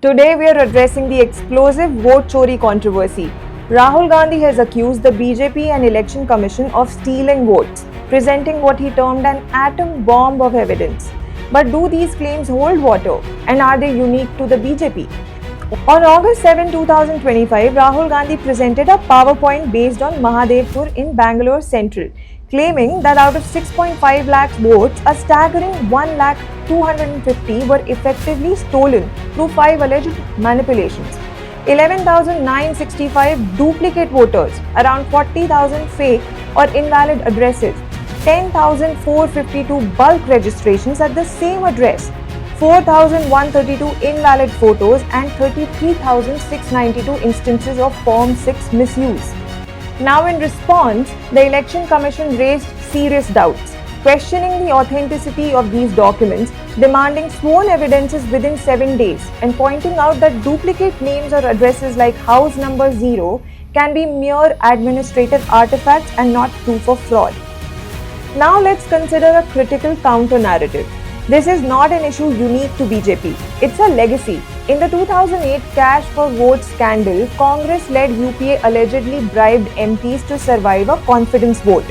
Today we are addressing the explosive vote chori controversy. Rahul Gandhi has accused the BJP and Election Commission of stealing votes, presenting what he termed an atom bomb of evidence. But do these claims hold water, and are they unique to the BJP? On August 7, 2025, Rahul Gandhi presented a PowerPoint based on Mahadevpur in Bangalore Central, claiming that out of 6.5 lakhs votes, a staggering 1 lakh 250 were effectively stolen through 5 alleged manipulations. 11,965 duplicate voters, around 40,000 fake or invalid addresses, 10,452 bulk registrations at the same address, 4,132 invalid photos and 33,692 instances of Form 6 misuse. Now, in response, the Election Commission raised serious doubts, questioning the authenticity of these documents, demanding sworn evidences within 7 days, and pointing out that duplicate names or addresses like house number 0 can be mere administrative artifacts and not proof of fraud. Now, let's consider a critical counter-narrative. This is not an issue unique to BJP. It's a legacy. In the 2008 cash for votes scandal, Congress-led UPA allegedly bribed MPs to survive a confidence vote.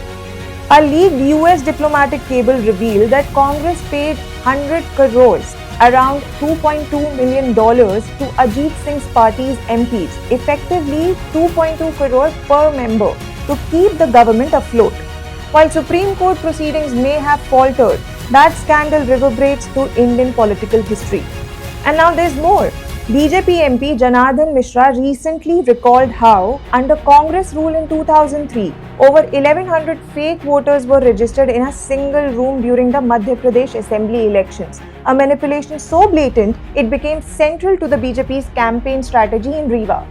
A leaked US diplomatic cable revealed that Congress paid 100 crores, around $2.2 million, to Ajit Singh's party's MPs, effectively 2.2 crores per member, to keep the government afloat. While Supreme Court proceedings may have faltered, that scandal reverberates through Indian political history. And now there's more. BJP MP Janardhan Mishra recently recalled how, under Congress rule in 2003, over 1,100 fake voters were registered in a single room during the Madhya Pradesh Assembly elections, a manipulation so blatant it became central to the BJP's campaign strategy in Rewa.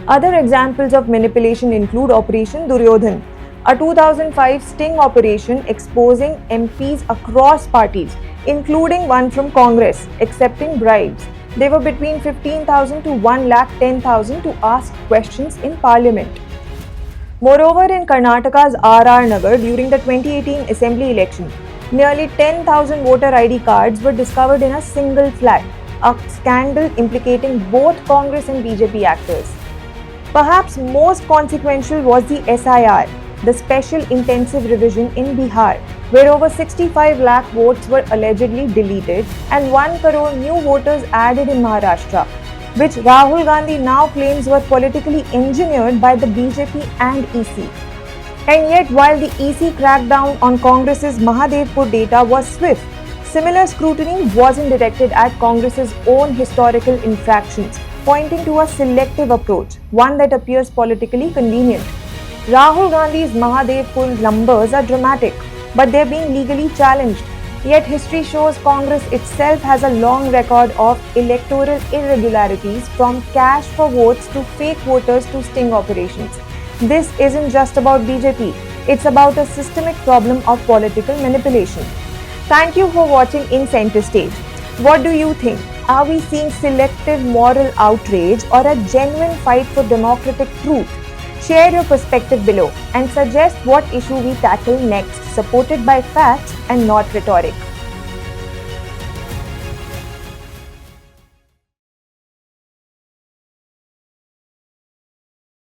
Other examples of manipulation include Operation Duryodhan, a 2005 sting operation exposing MPs across parties, including one from Congress, accepting bribes. They were between 15,000 to 1,10,000 to ask questions in Parliament. Moreover, in Karnataka's RR Nagar during the 2018 Assembly election, nearly 10,000 voter ID cards were discovered in a single flat, a scandal implicating both Congress and BJP actors. Perhaps most consequential was the SIR, the Special Intensive Revision in Bihar, where over 65 lakh votes were allegedly deleted and 1 crore new voters added in Maharashtra, which Rahul Gandhi now claims were politically engineered by the BJP and EC. And yet, while the EC crackdown on Congress's Mahadevpur data was swift, similar scrutiny wasn't directed at Congress's own historical infractions, pointing to a selective approach, one that appears politically convenient. Rahul Gandhi's Mahadevpur numbers are dramatic, but they're being legally challenged. Yet history shows Congress itself has a long record of electoral irregularities, from cash for votes to fake voters to sting operations. This isn't just about BJP, it's about a systemic problem of political manipulation. Thank you for watching In Center Stage. What do you think? Are we seeing selective moral outrage or a genuine fight for democratic truth? Share your perspective below and suggest what issue we tackle next, supported by facts and not rhetoric.